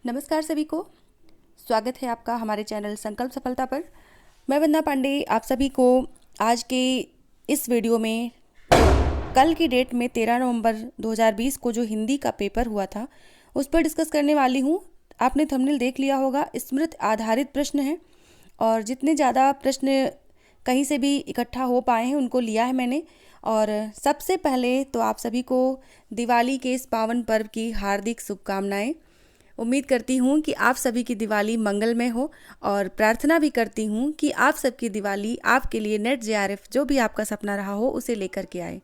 नमस्कार सभी को। स्वागत है आपका हमारे चैनल संकल्प सफलता पर। मैं वंदना पांडे आप सभी को आज के इस वीडियो में कल की डेट में 13 नवंबर 2020 को जो हिंदी का पेपर हुआ था उस पर डिस्कस करने वाली हूँ। आपने थंबनेल देख लिया होगा, स्मृति आधारित प्रश्न है और जितने ज़्यादा प्रश्न कहीं से भी इकट्ठा हो पाए हैं उनको लिया है मैंने। और सबसे पहले तो आप सभी को दिवाली के इस पावन पर्व की हार्दिक शुभकामनाएं। उम्मीद करती हूँ कि आप सभी की दिवाली मंगलमय हो और प्रार्थना भी करती हूँ कि आप सबकी दिवाली आपके लिए नेट जेआरएफ जो भी आपका सपना रहा हो उसे लेकर के आए।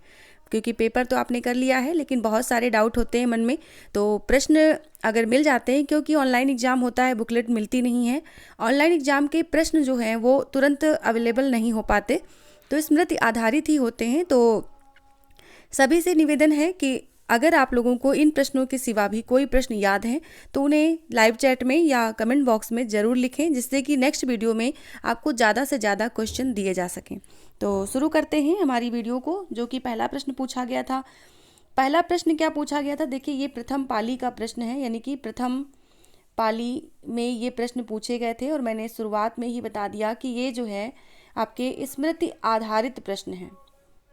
क्योंकि पेपर तो आपने कर लिया है लेकिन बहुत सारे डाउट होते हैं मन में, तो प्रश्न अगर मिल जाते हैं, क्योंकि ऑनलाइन एग्ज़ाम होता है, बुकलेट मिलती नहीं है। ऑनलाइन एग्ज़ाम के प्रश्न जो हैं वो तुरंत अवेलेबल नहीं हो पाते, तो स्मृति आधारित ही होते हैं। तो सभी से निवेदन है कि अगर आप लोगों को इन प्रश्नों के सिवा भी कोई प्रश्न याद हैं तो उन्हें लाइव चैट में या कमेंट बॉक्स में ज़रूर लिखें, जिससे कि नेक्स्ट वीडियो में आपको ज़्यादा से ज़्यादा क्वेश्चन दिए जा सकें। तो शुरू करते हैं हमारी वीडियो को, जो कि पहला प्रश्न पूछा गया था। पहला प्रश्न क्या पूछा गया था, देखिए ये प्रथम पाली का प्रश्न है, यानी कि प्रथम पाली में ये प्रश्न पूछे गए थे और मैंने शुरुआत में ही बता दिया कि ये जो है आपके स्मृति आधारित प्रश्न हैं।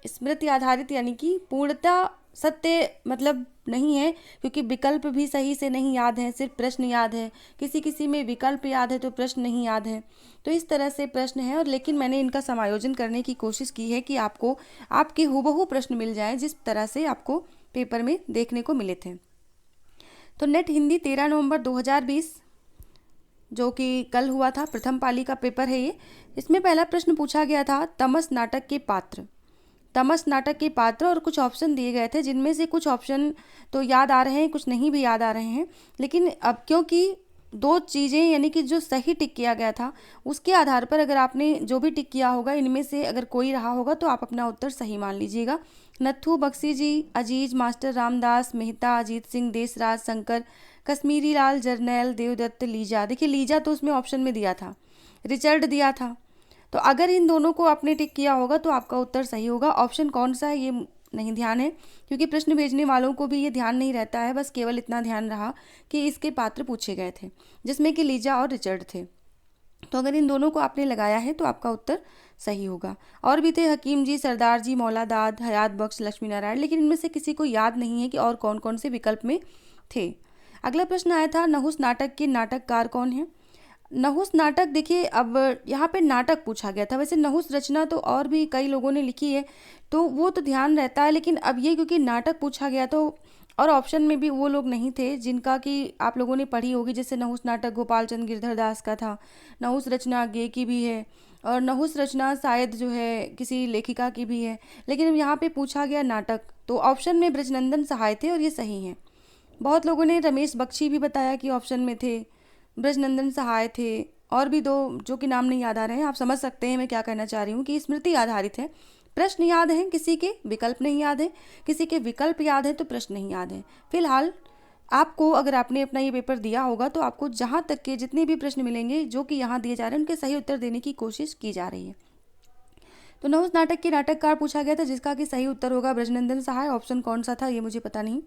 स्मृति आधारित यानी कि पूर्णतः सत्य मतलब नहीं है, क्योंकि विकल्प भी सही से नहीं याद है, सिर्फ प्रश्न याद है। किसी किसी में विकल्प याद है तो प्रश्न नहीं याद है। तो इस तरह से प्रश्न है, और लेकिन मैंने इनका समायोजन करने की कोशिश की है कि आपको आपके हूबहू प्रश्न मिल जाए जिस तरह से आपको पेपर में देखने को मिले थे। तो नेट हिंदी 13 नवंबर 2020 जो कि कल हुआ था, प्रथम पाली का पेपर है ये। इसमें पहला प्रश्न पूछा गया था तमस नाटक के पात्र। तमस नाटक के पात्र और कुछ ऑप्शन दिए गए थे, जिनमें से कुछ ऑप्शन तो याद आ रहे हैं, कुछ नहीं भी याद आ रहे हैं। लेकिन अब क्योंकि दो चीज़ें यानी कि जो सही टिक किया गया था उसके आधार पर अगर आपने जो भी टिक किया होगा इनमें से अगर कोई रहा होगा तो आप अपना उत्तर सही मान लीजिएगा। नत्थू बख्शी जी, अजीज, मास्टर रामदास, मेहता, अजीत सिंह, देसराज, शंकर, कश्मीरी लाल, जर्नैल, देवदत्त, लीजा। देखिए लीजा तो उसमें ऑप्शन में दिया था, रिचर्ड दिया था। तो अगर इन दोनों को आपने टिक किया होगा तो आपका उत्तर सही होगा। ऑप्शन कौन सा है ये नहीं ध्यान है, क्योंकि प्रश्न भेजने वालों को भी ये ध्यान नहीं रहता है, बस केवल इतना ध्यान रहा कि इसके पात्र पूछे गए थे जिसमें कि लीजा और रिचर्ड थे। तो अगर इन दोनों को आपने लगाया है तो आपका उत्तर सही होगा। और भी थे हकीम जी, सरदार जी, मौला दाद, हयात बख्श, लक्ष्मी नारायण, लेकिन इनमें से किसी को याद नहीं है कि और कौन कौन से विकल्प में थे। अगला प्रश्न आया था नहुस नाटक के नाटककार कौन है। नहुस नाटक, देखिए अब यहाँ पे नाटक पूछा गया था, वैसे नहुस रचना तो और भी कई लोगों ने लिखी है तो वो तो ध्यान रहता है, लेकिन अब ये क्योंकि नाटक पूछा गया तो और ऑप्शन में भी वो लोग नहीं थे जिनका कि आप लोगों ने पढ़ी होगी, जैसे नहुस नाटक गोपाल चंद गिरधर दास का था, नहुस रचना गे की भी है और नहुस रचना शायद जो है किसी लेखिका की भी है। लेकिन यहाँ पे पूछा गया नाटक, तो ऑप्शन में ब्रजनंदन सहाय थे और ये सही हैं। बहुत लोगों ने रमेश बख्शी भी बताया कि ऑप्शन में थे, ब्रजनंदन सहाय थे, और भी दो जो कि नाम नहीं याद आ रहे हैं। आप समझ सकते हैं मैं क्या कहना चाह रही हूँ कि स्मृति आधारित है। प्रश्न याद हैं, किसी के विकल्प नहीं याद है, किसी के विकल्प याद है तो प्रश्न नहीं याद है। फिलहाल आपको अगर आपने अपना ये पेपर दिया होगा तो आपको जहाँ तक के जितने भी प्रश्न मिलेंगे जो कि यहाँ दिए जा रहे हैं उनके सही उत्तर देने की कोशिश की जा रही है। तो नहुस नाटक के नाटककार पूछा गया था जिसका कि सही उत्तर होगा ब्रजनंदन सहाय। ऑप्शन कौन सा था ये मुझे पता नहीं।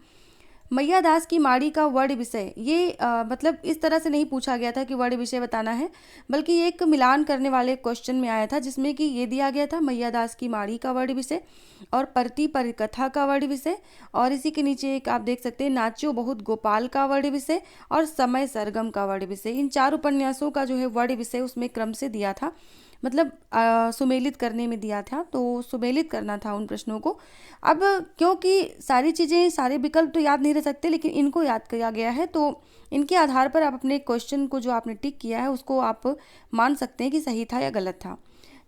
मैया दास की माड़ी का वर्ण विषय, ये मतलब इस तरह से नहीं पूछा गया था कि वर्ण विषय बताना है, बल्कि ये एक मिलान करने वाले क्वेश्चन में आया था जिसमें कि ये दिया गया था मैया दास की माड़ी का वर्ण विषय और परती परिकथा का वर्ण विषय, और इसी के नीचे एक आप देख सकते हैं नाच्यो बहुत गोपाल का वर्ण विषय और समय सरगम का वर्ण विषय। इन चार उपन्यासों का जो है वर्ण विषय उसमें क्रम से दिया था, मतलब सुमेलित करने में दिया था, तो सुमेलित करना था उन प्रश्नों को। अब क्योंकि सारी चीज़ें सारे विकल्प तो याद नहीं रह सकते, लेकिन इनको याद किया गया है तो इनके आधार पर आप अपने क्वेश्चन को जो आपने टिक किया है उसको आप मान सकते हैं कि सही था या गलत था।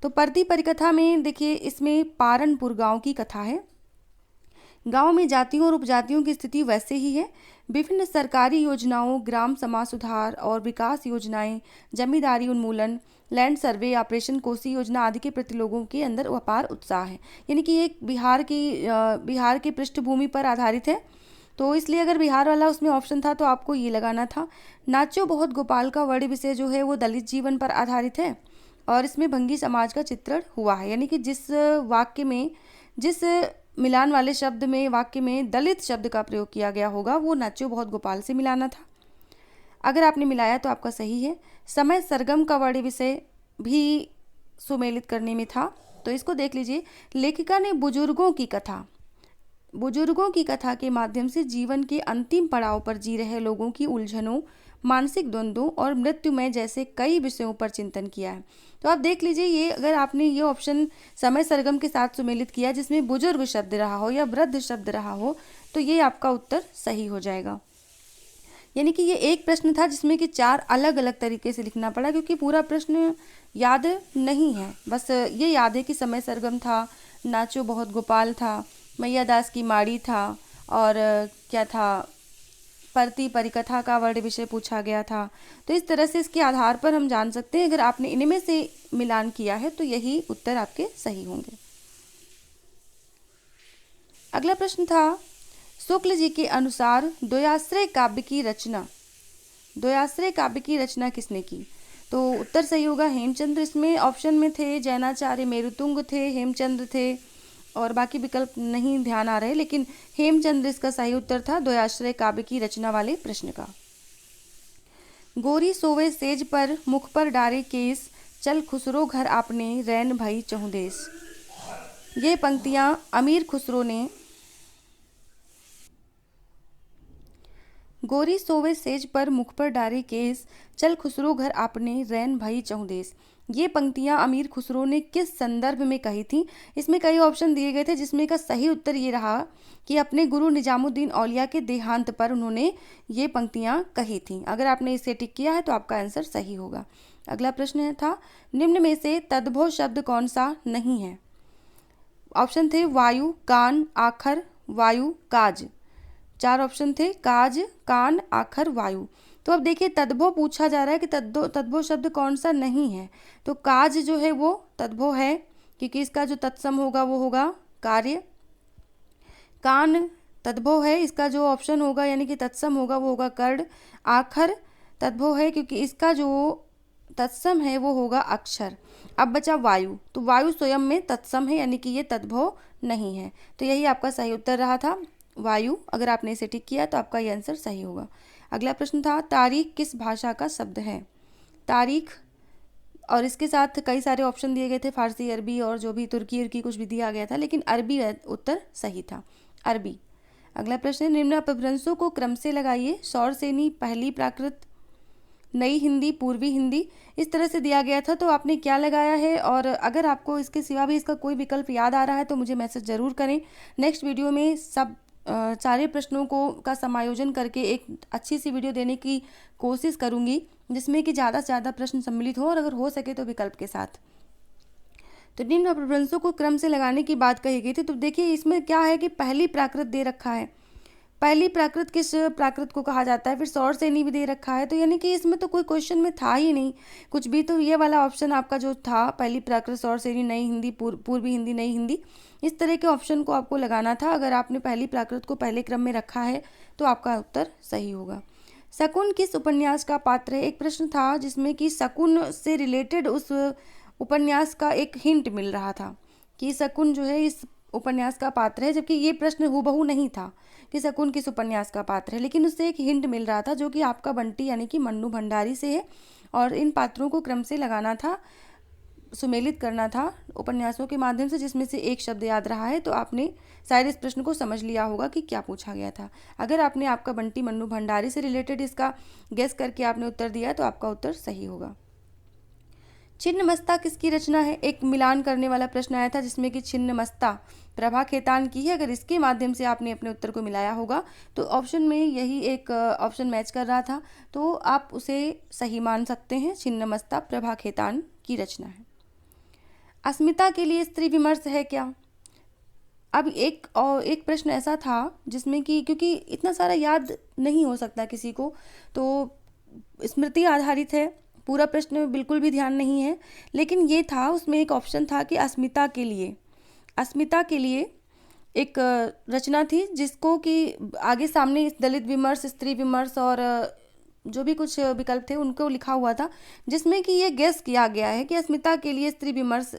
तो परती परिकथा में देखिए इसमें पारनपुर गांव की कथा है। गांव में जातियों और उपजातियों की स्थिति वैसे ही है। विभिन्न सरकारी योजनाओं, ग्राम समाज सुधार और विकास योजनाएं, जमींदारी उन्मूलन, लैंड सर्वे, ऑपरेशन कोसी योजना आदि के प्रति लोगों के अंदर अपार उत्साह है। यानी कि एक बिहार की पृष्ठभूमि पर आधारित है, तो इसलिए अगर बिहार वाला उसमें ऑप्शन था तो आपको ये लगाना था। नाचो बहुत गोपाल का वर्ण विषय जो है वो दलित जीवन पर आधारित है और इसमें भंगी समाज का चित्रण हुआ है, यानी कि जिस मिलान वाले शब्द में वाक्य में दलित शब्द का प्रयोग किया गया होगा वो नाचो बहुत गोपाल से मिलाना था। अगर आपने मिलाया तो आपका सही है। समय सरगम का वर्ण विषय भी सुमेलित करने में था, तो इसको देख लीजिए। लेखिका ने बुजुर्गों की कथा के माध्यम से जीवन के अंतिम पड़ाव पर जी रहे लोगों की उलझनों, मानसिक द्वंद्वों और मृत्युमय जैसे कई विषयों पर चिंतन किया है। तो आप देख लीजिए, ये अगर आपने ये ऑप्शन समय सरगम के साथ सुमेलित किया जिसमें बुजुर्ग शब्द रहा हो या वृद्ध शब्द रहा हो, तो ये आपका उत्तर सही हो जाएगा। यानी कि ये एक प्रश्न था जिसमें कि 4 अलग अलग तरीके से लिखना पड़ा, क्योंकि पूरा प्रश्न याद नहीं है। बस ये याद है कि समय सरगम था, नाचो बहुत गोपाल था, मैया दास की माड़ी था, और क्या था, परती परिकथा का वर्ण विषय पूछा गया था। तो इस तरह से इसके आधार पर हम जान सकते हैं, अगर आपने इनमें से मिलान किया है तो यही उत्तर आपके सही होंगे। अगला प्रश्न था, शुक्ल जी के अनुसार द्वयाश्रय काव्य की रचना किसने की? तो उत्तर सही होगा हेमचंद्र। इसमें ऑप्शन में थे जैनाचार्य, मेरुतुंग थे, हेमचंद्र थे, और बाकी विकल्प नहीं ध्यान आ रहे, लेकिन हेमचंद्र इसका सही उत्तर था द्वयाश्रय काव्य की रचना वाले प्रश्न का। गोरी सोवे सेज पर, मुख पर डारे केस, चल खुसरो घर आपने, रैन भई चहुदेस। ये पंक्तियां अमीर खुसरो ने गोरी सोवे सेज पर, मुख पर डारे केस, चल खुसरो घर आपने, रैन भई चहुदेस। ये पंक्तियां अमीर खुसरो ने किस संदर्भ में कही थी? इसमें कई ऑप्शन दिए गए थे, जिसमें का सही उत्तर ये रहा कि अपने गुरु निजामुद्दीन औलिया के देहांत पर उन्होंने ये पंक्तियां कही थी। अगर आपने इसे टिक किया है तो आपका आंसर सही होगा। अगला प्रश्न था, निम्न में से तद्भव शब्द कौन सा नहीं है? ऑप्शन थे वायु, कान, आखर, वायु, काज। 4 ऑप्शन थे, काज, कान, आखर, वायु। तो अब देखिए, तद्भव पूछा जा रहा है कि तद्भव शब्द कौन सा नहीं है। तो काज जो है वो तद्भव है, क्योंकि इसका जो तत्सम होगा वो होगा कार्य। कान तद्भव है, इसका जो ऑप्शन होगा यानी कि तत्सम होगा वो होगा कर्ण। आखर तद्भव है, क्योंकि इसका जो तत्सम है वो होगा अक्षर। अब बचा वायु, तो वायु स्वयं में तत्सम है, यानी कि ये तद्भव नहीं है। तो यही आपका सही उत्तर रहा था, वायु। अगर आपने इसे टिक किया तो आपका ये आंसर सही होगा। अगला प्रश्न था, तारीख किस भाषा का शब्द है? तारीख, और इसके साथ कई सारे ऑप्शन दिए गए थे, फारसी, अरबी और जो भी तुर्की उर्की कुछ भी दिया गया था, लेकिन अरबी उत्तर सही था, अरबी। अगला प्रश्न है, निम्न अपभ्रंशों को क्रम से लगाइए। सौरसेनी, पहली प्राकृत, नई हिंदी, पूर्वी हिंदी, इस तरह से दिया गया था। तो आपने क्या लगाया है? और अगर आपको इसके सिवा भी इसका कोई विकल्प याद आ रहा है तो मुझे मैसेज ज़रूर करें। नेक्स्ट वीडियो में सब सारे प्रश्नों को का समायोजन करके एक अच्छी सी वीडियो देने की कोशिश करूंगी, जिसमें कि ज़्यादा से ज़्यादा प्रश्न सम्मिलित हो, और अगर हो सके तो विकल्प के साथ। तो निम्न अपभ्रंशों को क्रम से लगाने की बात कही गई थी। तो देखिए, इसमें क्या है कि पहली प्राकृत दे रखा है। पहली प्राकृत किस प्राकृत को कहा जाता है? फिर सौरसेनी भी दे रखा है। तो यानी कि इसमें तो कोई क्वेश्चन में था ही नहीं कुछ भी। तो ये वाला ऑप्शन आपका जो था, पहली प्राकृत, सौरसेनी, नई हिंदी, पूर्वी हिंदी, नई हिंदी, इस तरह के ऑप्शन को आपको लगाना था। अगर आपने पहली प्राकृत को पहले क्रम में रखा है तो आपका उत्तर सही होगा। शकुन किस उपन्यास का पात्र है? एक प्रश्न था जिसमें कि शकुन से रिलेटेड उस उपन्यास का एक हिंट मिल रहा था कि शकुन जो है इस उपन्यास का पात्र है, जबकि ये प्रश्न हूबहू नहीं था कि शकुन किस उपन्यास का पात्र है, लेकिन उससे एक हिंट मिल रहा था जो कि आपका बंटी यानी कि मन्नू भंडारी से है। और इन पात्रों को क्रम से लगाना था, सुमेलित करना था उपन्यासों के माध्यम से, जिसमें से एक शब्द याद रहा है। तो आपने शायद इस प्रश्न को समझ लिया होगा कि क्या पूछा गया था। अगर आपने आपका बंटी मन्नू भंडारी से रिलेटेड इसका गेस करके आपने उत्तर दिया तो आपका उत्तर सही होगा। छिन्नमस्ता किसकी रचना है? एक मिलान करने वाला प्रश्न आया था जिसमें कि छिन्नमस्ता प्रभा खेतान की है। अगर इसके माध्यम से आपने अपने उत्तर को मिलाया होगा तो ऑप्शन में यही एक ऑप्शन मैच कर रहा था, तो आप उसे सही मान सकते हैं। छिन्नमस्ता प्रभा खेतान की रचना है। अस्मिता के लिए स्त्री विमर्श है क्या? अब एक प्रश्न ऐसा था जिसमें कि क्योंकि इतना सारा याद नहीं हो सकता किसी को, तो स्मृति आधारित है, पूरा प्रश्न बिल्कुल भी ध्यान नहीं है, लेकिन ये था, उसमें एक ऑप्शन था कि अस्मिता के लिए एक रचना थी जिसको कि आगे सामने दलित विमर्श, स्त्री विमर्श और जो भी कुछ विकल्प थे उनको लिखा हुआ था, जिसमें कि ये गेस किया गया है कि अस्मिता के लिए स्त्री विमर्श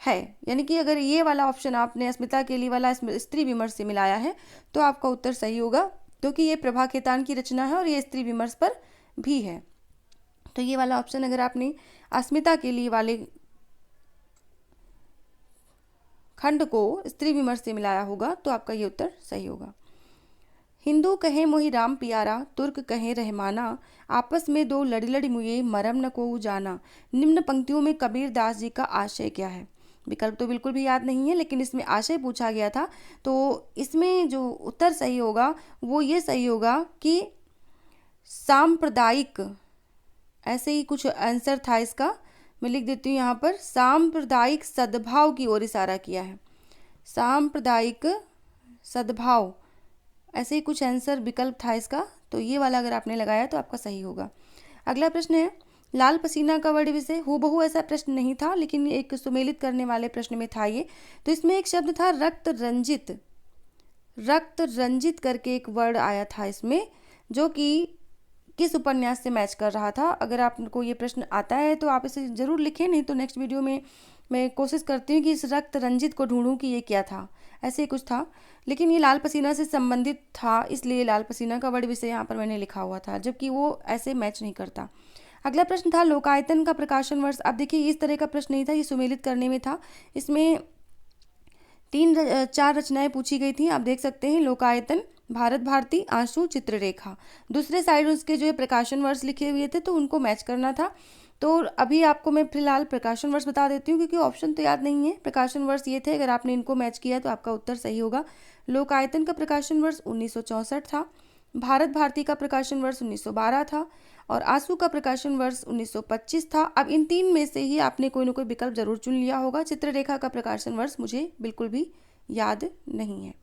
है। यानी कि अगर ये वाला ऑप्शन आपने अस्मिता के लिए वाला स्त्री विमर्श से मिलाया है तो आपका उत्तर सही होगा, क्योंकि ये प्रभा खेतान की रचना है और ये स्त्री विमर्श पर भी है। तो ये वाला ऑप्शन अगर आपने अस्मिता के लिए वाले खंड को स्त्री विमर्श से मिलाया होगा तो आपका ये उत्तर सही होगा। हिंदू कहे मोहि राम पियारा, तुर्क कहे रहमाना, आपस में दो लड़ी लड़ी मुए, मरम न को जाना। निम्न पंक्तियों में कबीर दास जी का आशय क्या है? विकल्प तो बिल्कुल भी याद नहीं है, लेकिन इसमें आशय पूछा गया था, तो इसमें जो उत्तर सही होगा वो ये सही होगा कि सांप्रदायिक, ऐसे ही कुछ आंसर था इसका, मैं लिख देती हूँ यहाँ पर, सांप्रदायिक सद्भाव की ओर इशारा किया है। सांप्रदायिक सद्भाव, ऐसे ही कुछ आंसर विकल्प था इसका, तो ये वाला अगर आपने लगाया तो आपका सही होगा। अगला प्रश्न है, लाल पसीना का वर्ण विषय। हूबहू ऐसा प्रश्न नहीं था, लेकिन एक सुमेलित करने वाले प्रश्न में था ये। तो इसमें एक शब्द था रक्त रंजित, रक्त रंजित करके एक वर्ड आया था इसमें, जो कि किस उपन्यास से मैच कर रहा था। अगर आपको ये प्रश्न आता है तो आप इसे ज़रूर लिखें, नहीं तो नेक्स्ट वीडियो में मैं कोशिश करती हूँ कि इस रक्त रंजित को ढूंढूं कि ये क्या था। ऐसे ही कुछ था, लेकिन ये लाल पसीना से संबंधित था, इसलिए लाल पसीना का वर्ण विषय यहाँ पर मैंने लिखा हुआ था, जबकि वो ऐसे मैच नहीं करता। अगला प्रश्न था लोकायतन का प्रकाशन वर्ष। अब देखिए इस तरह का प्रश्न नहीं था, ये सुमेलित करने में था। इसमें 4 रचनाएं पूछी गई थी, आप देख सकते हैं, लोकायतन, भारत भारती, आंसू, चित्ररेखा। दूसरे साइड उसके जो है प्रकाशन वर्ष लिखे हुए थे, तो उनको मैच करना था। तो अभी आपको मैं फिलहाल प्रकाशन वर्ष बता देती हूँ, क्योंकि ऑप्शन तो याद नहीं है। प्रकाशन वर्ष ये थे, अगर आपने इनको मैच किया तो आपका उत्तर सही होगा। लोकायतन का प्रकाशन वर्ष 1964 था, भारत भारती का प्रकाशन वर्ष 1912 था, और आंसू का प्रकाशन वर्ष 1925 था। अब इन 3 में से ही आपने कोई ना कोई विकल्प जरूर चुन लिया होगा। चित्ररेखा का प्रकाशन वर्ष मुझे बिल्कुल भी याद नहीं है।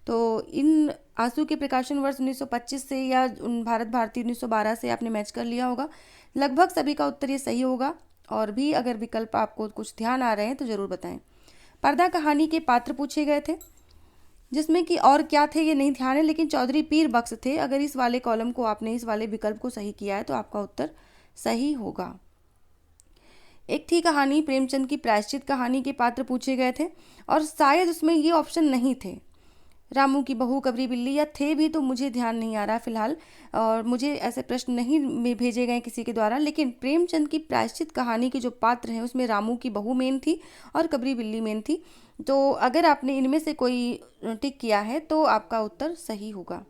तो इन आंसू के प्रकाशन वर्ष 1925 से या भारत भारती 1912 से आपने मैच कर लिया होगा। लगभग सभी का उत्तर ये सही होगा, और भी अगर विकल्प आपको कुछ ध्यान आ रहे हैं तो ज़रूर बताएं। पर्दा कहानी के पात्र पूछे गए थे, जिसमें कि और क्या थे ये नहीं ध्यान है, लेकिन चौधरी पीर बख्श थे। अगर इस वाले कॉलम को आपने, इस वाले विकल्प को सही किया है तो आपका उत्तर सही होगा। एक थी कहानी प्रेमचंद की प्रायश्चित कहानी के पात्र पूछे गए थे, और शायद उसमें ये ऑप्शन नहीं थे, रामू की बहू, कबरी बिल्ली, या थे भी तो मुझे ध्यान नहीं आ रहा फिलहाल, और मुझे ऐसे प्रश्न नहीं भेजे गए किसी के द्वारा। लेकिन प्रेमचंद की प्रायश्चित कहानी के जो पात्र हैं उसमें रामू की बहू मेन थी और कबरी बिल्ली मेन थी। तो अगर आपने इनमें से कोई टिक किया है तो आपका उत्तर सही होगा।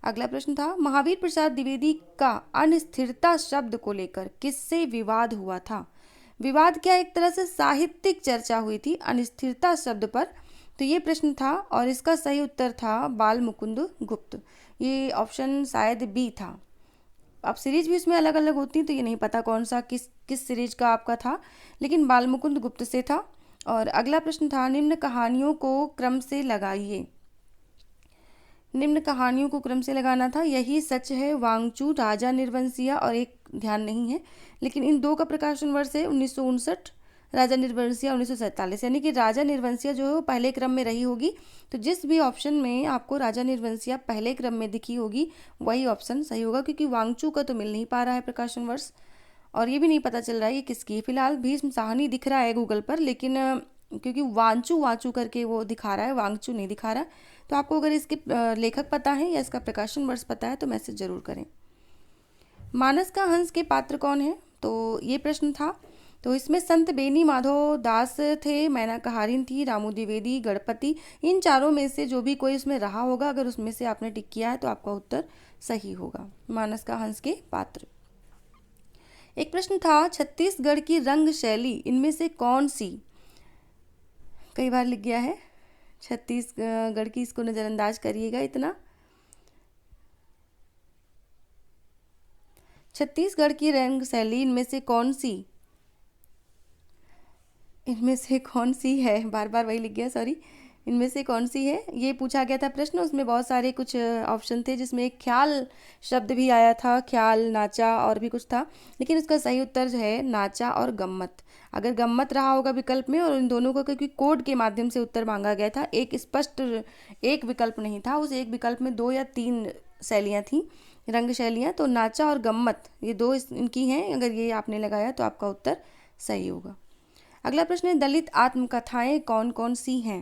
अगला प्रश्न था, महावीर प्रसाद द्विवेदी का अनिस्थिरता शब्द को लेकर किससे विवाद हुआ था? विवाद क्या, एक तरह से साहित्यिक चर्चा हुई थी अनिस्थिरता शब्द पर। तो ये प्रश्न था, और इसका सही उत्तर था बाल मुकुंद गुप्त। ये ऑप्शन शायद बी था। अब सीरीज भी उसमें अलग अलग होती है, तो ये नहीं पता कौन सा किस सीरीज का आपका था, लेकिन बाल मुकुंद गुप्त से था। और अगला प्रश्न था, निम्न कहानियों को क्रम से लगाइए। निम्न कहानियों को क्रम से लगाना था। यही सच है, वांगचू, राजा निर्वंशिया, और एक ध्यान नहीं है, लेकिन इन 2 का प्रकाशन वर्ष है 1959, राजा निर्वंशिया 1947। यानी कि राजा निर्वंशिया जो है वो पहले क्रम में रही होगी। तो जिस भी ऑप्शन में आपको राजा निर्वंशिया पहले क्रम में दिखी होगी वही ऑप्शन सही होगा, क्योंकि वांगचू का तो मिल नहीं पा रहा है प्रकाशन वर्ष, और ये भी नहीं पता चल रहा है ये किसकी। फिलहाल भीष्म साहनी दिख रहा है गूगल पर, लेकिन क्योंकि वांचू वांचू करके वो दिखा रहा है, वांगचू नहीं दिखा रहा। तो आपको अगर इसके लेखक पता है या इसका प्रकाशन वर्ष पता है तो मैसेज जरूर करें। मानस का हंस के पात्र कौन है? तो ये प्रश्न था। तो इसमें संत बेनी माधव दास थे, मैना कहारिन थी, रामू द्विवेदी, गणपति, इन चारों में से जो भी कोई उसमें रहा होगा, अगर उसमें से आपने टिक किया है तो आपका उत्तर सही होगा, मानस का हंस के पात्र। एक प्रश्न था, छत्तीसगढ़ की रंग शैली इनमें से कौन सी? कई बार लिख गया है छत्तीसगढ़ की, इसको नज़रअंदाज करिएगा इतना। छत्तीसगढ़ की रंग शैली इनमें से कौन सी, इनमें से कौन सी है, बार बार वही लिख गया, सॉरी, इनमें से कौन सी है, ये पूछा गया था प्रश्न। उसमें बहुत सारे कुछ ऑप्शन थे, जिसमें एक ख्याल शब्द भी आया था, ख्याल, नाचा और भी कुछ था, लेकिन उसका सही उत्तर जो है नाचा और गम्मत। अगर गम्मत रहा होगा विकल्प में, और इन दोनों को क्योंकि कोड के माध्यम से उत्तर मांगा गया था, एक स्पष्ट एक विकल्प नहीं था, उस एक विकल्प में 2 या 3 शैलियाँ थीं, रंग शैलियाँ। तो नाचा और गम्मत ये 2 इनकी हैं, अगर ये आपने लगाया तो आपका उत्तर सही होगा। अगला प्रश्न है, दलित आत्मकथाएं कौन कौन सी हैं?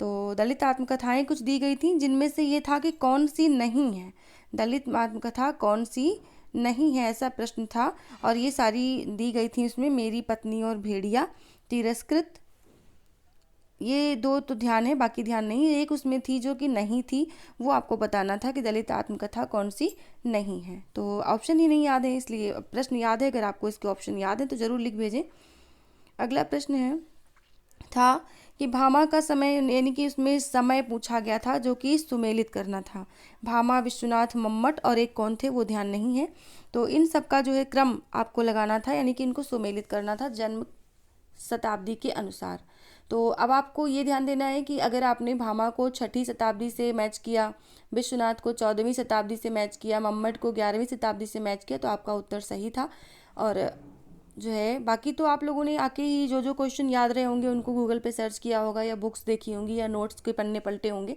तो दलित आत्मकथाएं कुछ दी गई थी, जिनमें से ये था कि कौन सी नहीं है, दलित आत्मकथा कौन सी नहीं है, ऐसा प्रश्न था। और ये सारी दी गई थी उसमें, मेरी पत्नी और भेड़िया, तिरस्कृत, ये दो तो ध्यान है, बाकी ध्यान नहीं। एक उसमें थी जो कि नहीं थी, वो आपको बताना था कि दलित आत्मकथा कौन सी नहीं है। तो ऑप्शन ही नहीं याद है, इसलिए प्रश्न याद है। अगर आपको इसके ऑप्शन याद है तो ज़रूर लिख भेजें। अगला प्रश्न है था कि भामा का समय, यानी कि उसमें समय पूछा गया था जो कि सुमेलित करना था। भामा, विश्वनाथ, मम्मट और एक कौन थे वो ध्यान नहीं है। तो इन सब का जो है क्रम आपको लगाना था, यानी कि इनको सुमेलित करना था जन्म शताब्दी के अनुसार। तो अब आपको ये ध्यान देना है कि अगर आपने भामा को 6वीं शताब्दी से मैच किया, विश्वनाथ को 14वीं शताब्दी से मैच किया, मम्मट को 11वीं शताब्दी से मैच किया, तो आपका उत्तर सही था। और जो है बाकी तो आप लोगों ने आके ही जो जो क्वेश्चन याद रहे होंगे उनको गूगल पे सर्च किया होगा, या बुक्स देखी होंगी, या नोट्स के पन्ने पलटे होंगे।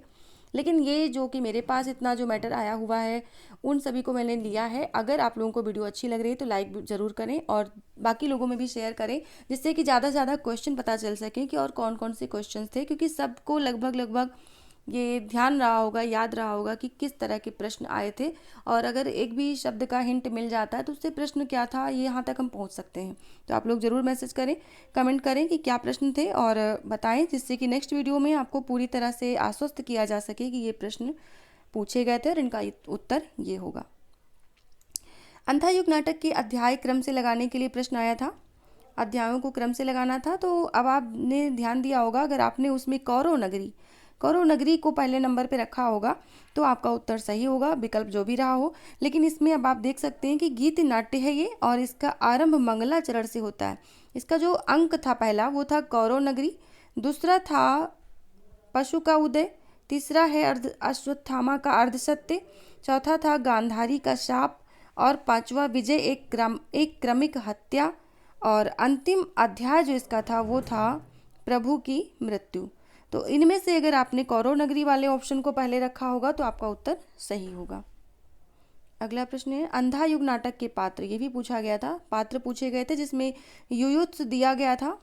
लेकिन ये जो कि मेरे पास इतना जो मैटर आया हुआ है उन सभी को मैंने लिया है। अगर आप लोगों को वीडियो अच्छी लग रही है तो लाइक ज़रूर करें और बाकी लोगों में भी शेयर करें, जिससे कि ज़्यादा से ज़्यादा क्वेश्चन पता चल सके कि और कौन कौन से क्वेश्चन थे, क्योंकि सबको लगभग लगभग ये ध्यान रहा होगा, याद रहा होगा कि किस तरह के प्रश्न आए थे। और अगर एक भी शब्द का हिंट मिल जाता है तो उससे प्रश्न क्या था ये यहाँ तक हम पहुँच सकते हैं। तो आप लोग ज़रूर मैसेज करें, कमेंट करें कि क्या प्रश्न थे और बताएं, जिससे कि नेक्स्ट वीडियो में आपको पूरी तरह से आश्वस्त किया जा सके कि ये प्रश्न पूछे गए थे और इनका उत्तर ये होगा। अंधा युग नाटक के अध्याय क्रम से लगाने के लिए प्रश्न आया था। अध्यायों को क्रम से लगाना था। तो अब आपने ध्यान दिया होगा, अगर आपने उसमें कौरव नगरी को पहले नंबर पे रखा होगा तो आपका उत्तर सही होगा, विकल्प जो भी रहा हो। लेकिन इसमें अब आप देख सकते हैं कि गीत नाट्य है ये, और इसका आरंभ मंगलाचरण से होता है। इसका जो अंक था पहला वो था कौरव नगरी, दूसरा था पशु का उदय, तीसरा है अश्वत्थामा का अर्धसत्य, चौथा था गांधारी का शाप, और पांचवा विजय एक क्रमिक हत्या, और अंतिम अध्याय जो इसका था वो था प्रभु की मृत्यु। तो इनमें से अगर आपने कौरव नगरी वाले ऑप्शन को पहले रखा होगा तो आपका उत्तर सही होगा। अगला प्रश्न है अंधा युग नाटक के पात्र, ये भी पूछा गया था। पात्र पूछे गए थे जिसमें युयुत्स दिया गया था।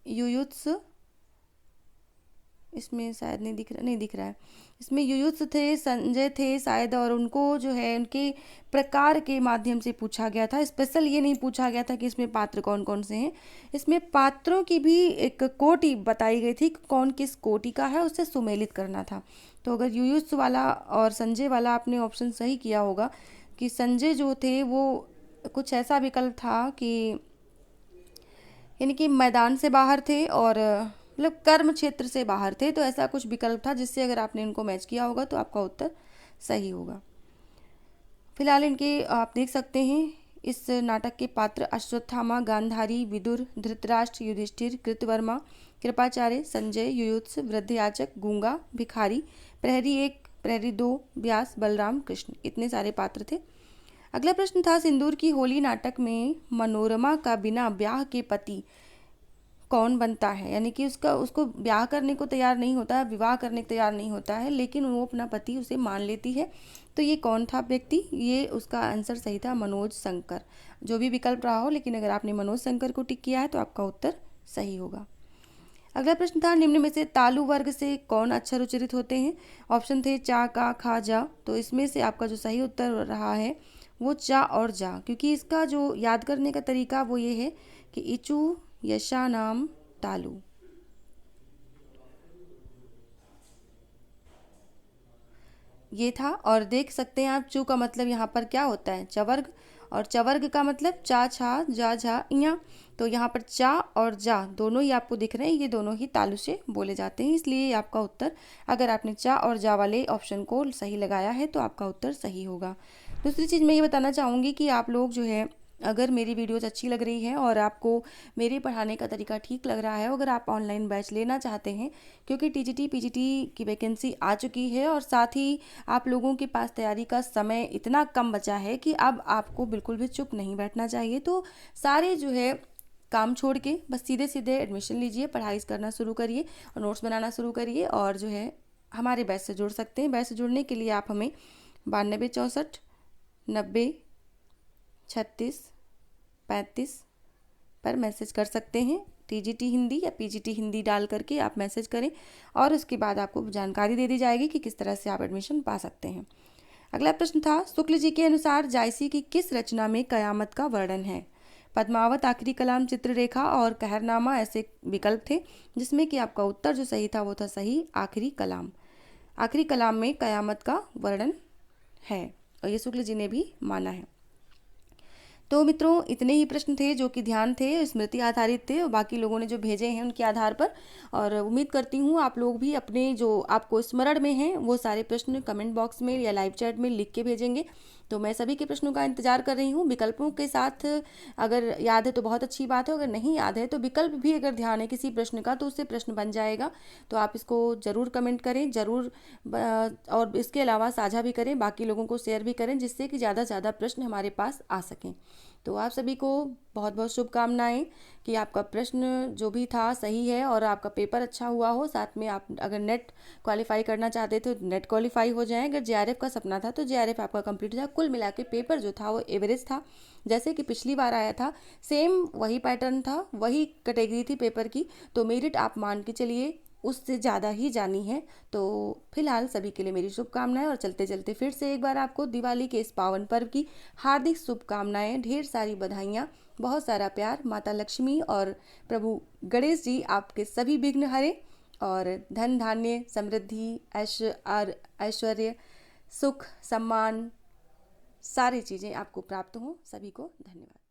युयुत्स इसमें शायद नहीं दिख रहा है। इसमें युयुत्स थे, संजय थे शायद, और उनको जो है उनके प्रकार के माध्यम से पूछा गया था। स्पेशल ये नहीं पूछा गया था कि इसमें पात्र कौन कौन से हैं। इसमें पात्रों की भी एक कोटि बताई गई थी, कौन किस कोटि का है उससे सुमेलित करना था। तो अगर युयुत्स वाला और संजय वाला आपने ऑप्शन सही किया होगा कि संजय जो थे वो कुछ ऐसा विकल्प था कि यानी कि मैदान से बाहर थे और मतलब कर्म क्षेत्र से बाहर थे, तो ऐसा कुछ विकल्प था जिससे अगर आपने इनको मैच किया होगा तो आपका उत्तर सही होगा। फिलहाल इनके आप देख सकते हैं इस नाटक के पात्र अश्वत्थामा, गांधारी, विदुर, धृतराष्ट्र, युधिष्ठिर, कृतवर्मा, कृपाचार्य, संजय, युयुत्स, वृद्धयाचक, गूंगा, भिखारी, प्रहरी 1, प्रहरी 2, व्यास, बलराम, कृष्ण, इतने सारे पात्र थे। अगला प्रश्न था सिंदूर की होली नाटक में मनोरमा का बिना ब्याह के पति कौन बनता है, यानी कि उसको ब्याह करने को तैयार नहीं होता है, विवाह करने को तैयार नहीं होता है, लेकिन वो अपना पति उसे मान लेती है। तो ये कौन था व्यक्ति, ये उसका आंसर सही था मनोज शंकर। जो भी विकल्प रहा हो, लेकिन अगर आपने मनोज शंकर को टिक किया है तो आपका उत्तर सही होगा। अगला प्रश्न था निम्न में से तालु वर्ग से कौन अक्षर उच्चारित होते हैं। ऑप्शन थे चा, का, खा, जा। तो इसमें से आपका जो सही उत्तर रहा है वो चा और जा, क्योंकि इसका जो याद करने का तरीका वो ये है कि इचू यशा नाम तालु। ये था। और देख सकते हैं आप चू का मतलब यहाँ पर क्या होता है, चवर्ग, और चवर्ग का मतलब चा, छा, जा, झा, इया। तो यहाँ पर चा और जा दोनों ही आपको दिख रहे हैं, ये दोनों ही तालु से बोले जाते हैं, इसलिए आपका उत्तर, अगर आपने चा और जा वाले ऑप्शन को सही लगाया है तो आपका उत्तर सही होगा। दूसरी चीज़ मैं ये बताना चाहूँगी कि आप लोग जो है अगर मेरी वीडियोज़ अच्छी लग रही है और आपको मेरे पढ़ाने का तरीका ठीक लग रहा है, अगर आप ऑनलाइन बैच लेना चाहते हैं, क्योंकि टीजीटी पीजीटी की वैकेंसी आ चुकी है और साथ ही आप लोगों के पास तैयारी का समय इतना कम बचा है कि अब आपको बिल्कुल भी चुप नहीं बैठना चाहिए। तो सारे जो है काम छोड़ के बस सीधे सीधे एडमिशन लीजिए, पढ़ाई करना शुरू करिए और नोट्स बनाना शुरू करिए, और जो है हमारे बैच से जुड़ सकते हैं। बैच से जुड़ने के लिए आप हमें 9264903635 पर मैसेज कर सकते हैं। टीजीटी हिंदी या पीजीटी हिंदी डाल करके आप मैसेज करें और उसके बाद आपको जानकारी दे दी जाएगी कि किस तरह से आप एडमिशन पा सकते हैं। अगला प्रश्न था, शुक्ल जी के अनुसार जायसी की किस रचना में कयामत का वर्णन है? पद्मावत, आखिरी कलाम, चित्ररेखा और कहरनामा ऐसे विकल्प थे, जिसमें कि आपका उत्तर जो सही था वो था सही आखिरी कलाम। आखिरी कलाम में कयामत का वर्णन है और ये शुक्ल जी ने भी माना है। तो मित्रों, इतने ही प्रश्न थे जो कि ध्यान थे, स्मृति आधारित थे और बाकी लोगों ने जो भेजे हैं उनके आधार पर। और उम्मीद करती हूँ आप लोग भी अपने जो आपको स्मरण में हैं वो सारे प्रश्न कमेंट बॉक्स में या लाइव चैट में लिख के भेजेंगे। तो मैं सभी के प्रश्नों का इंतजार कर रही हूँ। विकल्पों के साथ अगर याद है तो बहुत अच्छी बात है, अगर नहीं याद है तो विकल्प भी अगर ध्यान है किसी प्रश्न का तो उससे प्रश्न बन जाएगा। तो आप इसको ज़रूर कमेंट करें, ज़रूर और इसके अलावा साझा भी करें, बाकी लोगों को शेयर भी करें, जिससे कि ज़्यादा से ज़्यादा प्रश्न हमारे पास आ सकें। तो आप सभी को बहुत बहुत शुभकामनाएं कि आपका प्रश्न जो भी था सही है और आपका पेपर अच्छा हुआ हो। साथ में आप अगर नेट क्वालिफाई करना चाहते थे तो नेट क्वालिफाई हो जाए, अगर जेआरएफ का सपना था तो जेआरएफ आपका कंप्लीट हो जाए। कुल मिला के पेपर जो था वो एवरेज था, जैसे कि पिछली बार आया था, सेम वही पैटर्न था, वही कैटेगरी थी पेपर की। तो मेरिट आप मान के चलिए उससे ज़्यादा ही जानी है। तो फिलहाल सभी के लिए मेरी शुभकामनाएं और चलते चलते फिर से एक बार आपको दिवाली के इस पावन पर्व की हार्दिक शुभकामनाएं, ढेर सारी बधाइयाँ, बहुत सारा प्यार। माता लक्ष्मी और प्रभु गणेश जी आपके सभी विघ्न हरे और धन धान्य समृद्धि ऐश्वर्य सुख सम्मान सारी चीज़ें आपको प्राप्त हों। सभी को धन्यवाद।